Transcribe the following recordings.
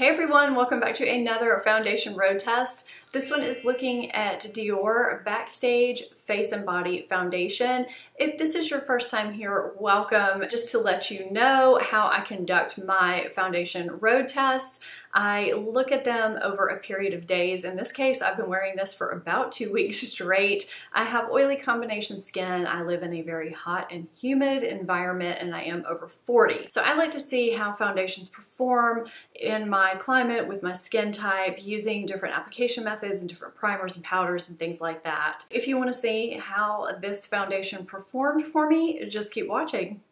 Hey everyone, welcome back to another foundation road test. This one is looking at DIOR Backstage Face and Body Foundation. If this is your first time here, welcome. Just to let you know how I conduct my foundation road tests, I look at them over a period of days. In this case, I've been wearing this for about 2 weeks straight. I have oily combination skin. I live in a very hot and humid environment and I am over 40. So I like to see how foundations perform in my climate with my skin type using different application methods and different primers and powders and things like that. If you want to see how this foundation performed for me, just keep watching.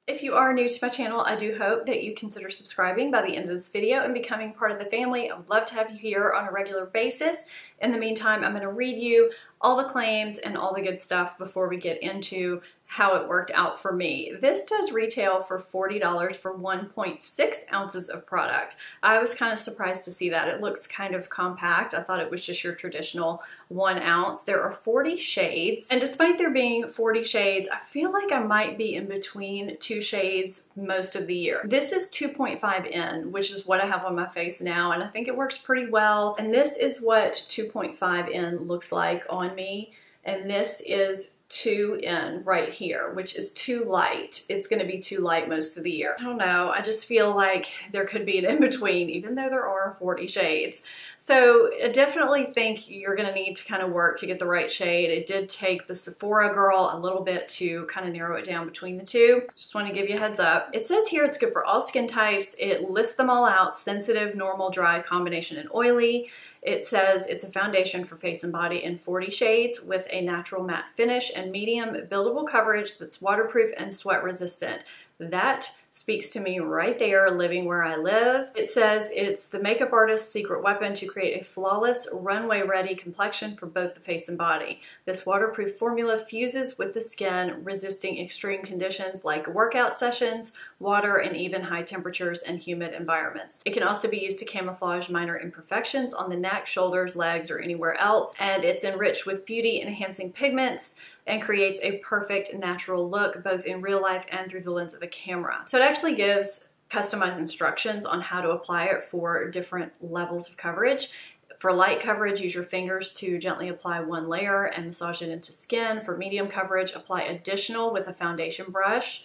If you are new to my channel, I do hope that you consider subscribing by the end of this video and becoming part of the family. I would love to have you here on a regular basis. In the meantime, I'm going to read you all the claims and all the good stuff before we get into how it worked out for me. This does retail for $40 for 1.6 ounces of product. I was kind of surprised to see that. It looks kind of compact. I thought it was just your traditional 1 ounce. There are 40 shades, and despite there being 40 shades, I feel like I might be in between 2 shades most of the year. This is 2.5N, which is what I have on my face now, and I think it works pretty well. And this is what 2.5N looks like on me, and this is 2N right here, which is too light. It's going to be too light most of the year. I don't know. I just feel like there could be an in-between, even though there are 40 shades. So I definitely think you're going to need to kind of work to get the right shade. It did take the Sephora girl a little bit to kind of narrow it down between the two. Just want to give you a heads up. It says here it's good for all skin types. It lists them all out: sensitive, normal, dry, combination, and oily. It says it's a foundation for face and body in 40 shades with a natural matte finish and medium buildable coverage that's waterproof and sweat resistant. That speaks to me right there, living where I live. It says it's the makeup artist's secret weapon to create a flawless, runway-ready complexion for both the face and body. This waterproof formula fuses with the skin, resisting extreme conditions like workout sessions, water, and even high temperatures and humid environments. It can also be used to camouflage minor imperfections on the neck, shoulders, legs, or anywhere else, and it's enriched with beauty-enhancing pigments and creates a perfect natural look both in real life and through the lens of a camera. So it actually gives customized instructions on how to apply it for different levels of coverage. For light coverage, use your fingers to gently apply 1 layer and massage it into skin. For medium coverage, apply additional with a foundation brush.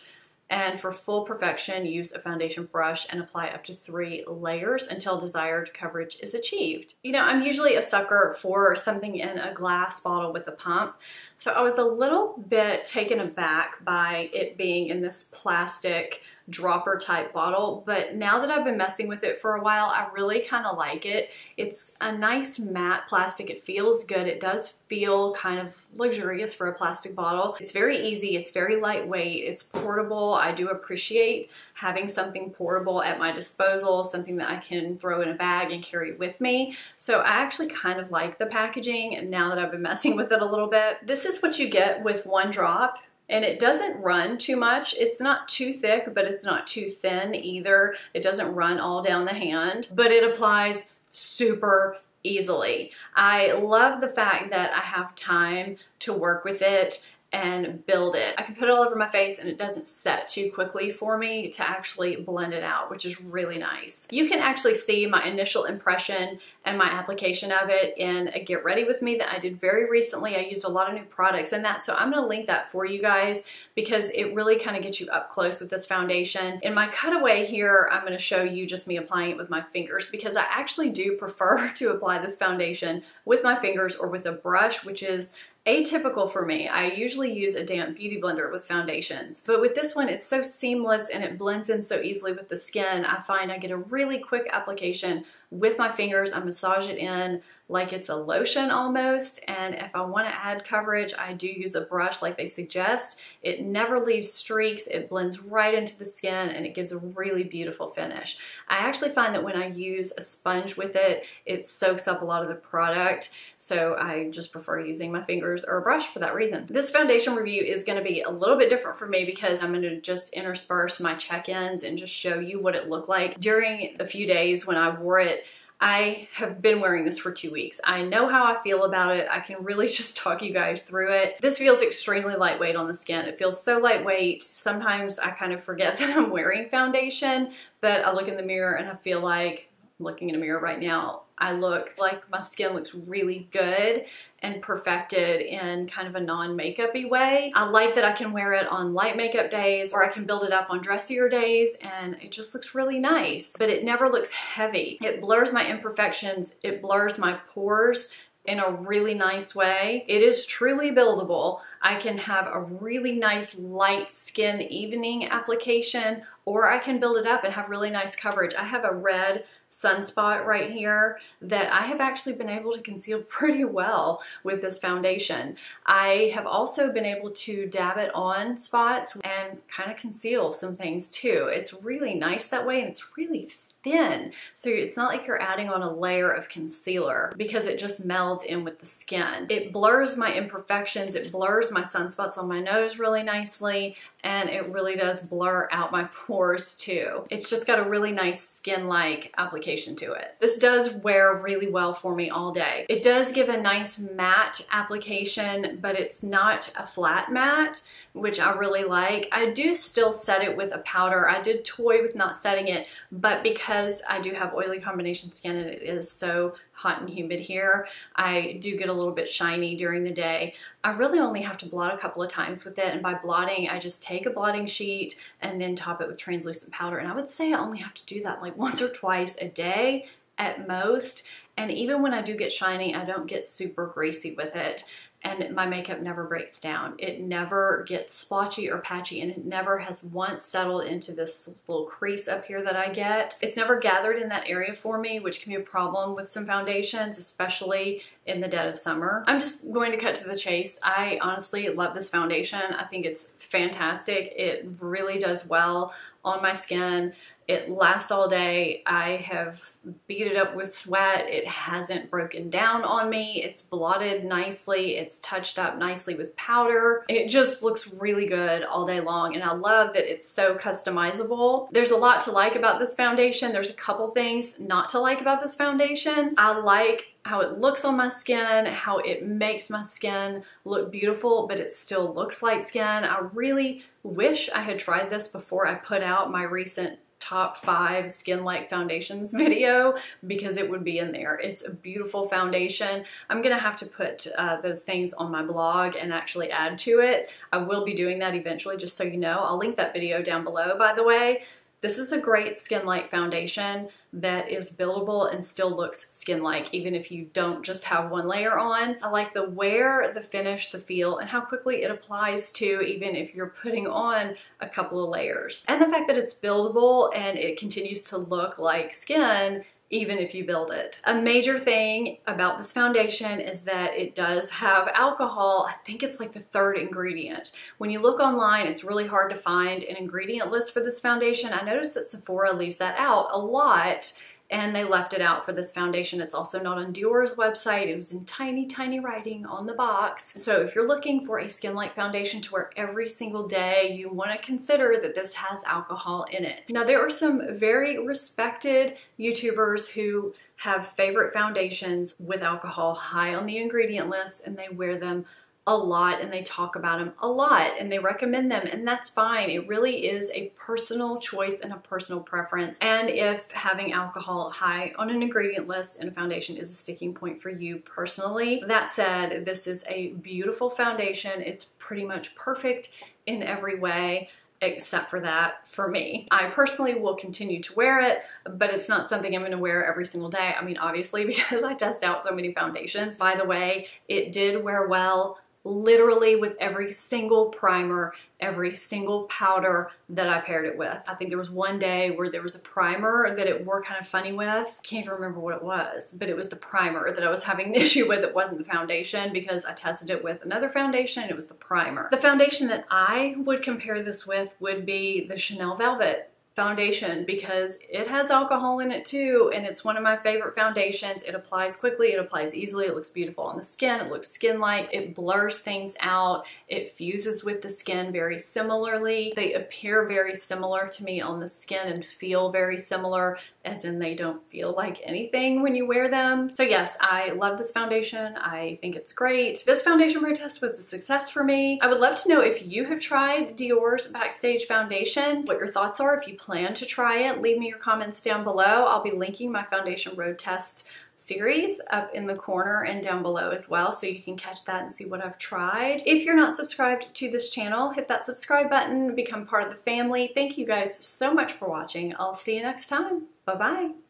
And for full perfection, use a foundation brush and apply up to 3 layers until desired coverage is achieved. You know, I'm usually a sucker for something in a glass bottle with a pump. So I was a little bit taken aback by it being in this plastic dropper type bottle, but now that I've been messing with it for a while, I really kind of like it. It's a nice matte plastic. It feels good. It does feel kind of luxurious for a plastic bottle. It's very easy. It's very lightweight. It's portable. I do appreciate having something portable at my disposal, something that I can throw in a bag and carry with me. So I actually kind of like the packaging now that I've been messing with it a little bit. This is what you get with 1 drop. And it doesn't run too much. It's not too thick, but it's not too thin either. It doesn't run all down the hand, but it applies super easily. I love the fact that I have time to work with it and build it. I can put it all over my face and it doesn't set too quickly for me to actually blend it out, which is really nice. You can actually see my initial impression and my application of it in a Get Ready With Me that I did very recently. I used a lot of new products in that, so I'm gonna link that for you guys because it really kind of gets you up close with this foundation. In my cutaway here, I'm gonna show you just me applying it with my fingers because I actually do prefer to apply this foundation with my fingers or with a brush, which is atypical for me. I usually use a damp beauty blender with foundations, but with this one, it's so seamless and it blends in so easily with the skin. I find I get a really quick application with my fingers. I massage it in like it's a lotion almost, and if I want to add coverage, I do use a brush like they suggest. It never leaves streaks. It blends right into the skin and it gives a really beautiful finish. I actually find that when I use a sponge with it, it soaks up a lot of the product, so I just prefer using my fingers or a brush for that reason. This foundation review is going to be a little bit different for me because I'm going to just intersperse my check-ins and just show you what it looked like during a few days when I wore it. I have been wearing this for 2 weeks. I know how I feel about it. I can really just talk you guys through it. This feels extremely lightweight on the skin. It feels so lightweight. Sometimes I kind of forget that I'm wearing foundation, but I look in the mirror and I feel like I'm looking in a mirror right now. I look like my skin looks really good and perfected in kind of a non-makeup-y way. I like that I can wear it on light makeup days, or I can build it up on dressier days, and it just looks really nice, but it never looks heavy. It blurs my imperfections, it blurs my pores in a really nice way. It is truly buildable. I can have a really nice light skin evening application, or I can build it up and have really nice coverage. I have a red sunspot right here that I have actually been able to conceal pretty well with this foundation. I have also been able to dab it on spots and kind of conceal some things too. It's really nice that way, and it's really thin, so it's not like you're adding on a layer of concealer because it just melds in with the skin. It blurs my imperfections, it blurs my sunspots on my nose really nicely, and it really does blur out my pores too. It's just got a really nice skin-like application to it. This does wear really well for me all day. It does give a nice matte application, but it's not a flat matte, which I really like. I do still set it with a powder. I did toy with not setting it, but because I do have oily combination skin and it is so hot and humid here, I do get a little bit shiny during the day. I really only have to blot a couple of times with it, and by blotting, I just take a blotting sheet and then top it with translucent powder, and I would say I only have to do that like once or twice a day at most, and even when I do get shiny, I don't get super greasy with it. And my makeup never breaks down. It never gets splotchy or patchy, and it never has once settled into this little crease up here that I get. It's never gathered in that area for me, which can be a problem with some foundations, especially in the dead of summer. I'm just going to cut to the chase. I honestly love this foundation. I think it's fantastic. It really does well on my skin. It lasts all day. I have beat it up with sweat. It hasn't broken down on me. It's blotted nicely. It's touched up nicely with powder. It just looks really good all day long, and I love that it's so customizable. There's a lot to like about this foundation. There's a couple things not to like about this foundation. I like how it looks on my skin, how it makes my skin look beautiful, but it still looks like skin. I really wish I had tried this before I put out my recent top 5 skin-like foundations video, because it would be in there. It's a beautiful foundation. I'm gonna have to put those things on my blog and actually add to it. I will be doing that eventually, just so you know. I'll link that video down below, by the way. This is a great skin-like foundation that is buildable and still looks skin-like, even if you don't just have one layer on. I like the wear, the finish, the feel, and how quickly it applies to, even if you're putting on a couple of layers. And the fact that it's buildable and it continues to look like skin even if you build it. A major thing about this foundation is that it does have alcohol. I think it's like the 3rd ingredient. When you look online, it's really hard to find an ingredient list for this foundation. I noticed that Sephora leaves that out a lot, and they left it out for this foundation. It's also not on Dior's website. It was in tiny, tiny writing on the box. So if you're looking for a skin-like foundation to wear every single day, you want to consider that this has alcohol in it. Now, there are some very respected YouTubers who have favorite foundations with alcohol high on the ingredient list, and they wear them a lot, and they talk about them a lot, and they recommend them, and that's fine. It really is a personal choice and a personal preference. And if having alcohol high on an ingredient list in a foundation is a sticking point for you personally, that said, this is a beautiful foundation. It's pretty much perfect in every way, except for that for me. I personally will continue to wear it, but it's not something I'm going to wear every single day. I mean, obviously, because I test out so many foundations. By the way, it did wear well literally with every single primer, every single powder that I paired it with. I think there was one day where there was a primer that it wore kind of funny with. Can't even remember what it was, but it was the primer that I was having an issue with. It wasn't the foundation, because I tested it with another foundation and it was the primer. The foundation that I would compare this with would be the Chanel Velvet foundation because it has alcohol in it too, and it's one of my favorite foundations. It applies quickly, it applies easily, it looks beautiful on the skin, it looks skin-like, it blurs things out, it fuses with the skin very similarly. They appear very similar to me on the skin and feel very similar, as in they don't feel like anything when you wear them. So yes, I love this foundation. I think it's great. This foundation road test was a success for me. I would love to know if you have tried Dior's Backstage foundation, what your thoughts are. If you plan to try it, leave me your comments down below. I'll be linking my foundation road tests series up in the corner and down below as well, so you can catch that and see what I've tried. If you're not subscribed to this channel, hit that subscribe button, become part of the family. Thank you guys so much for watching. I'll see you next time. Bye-bye.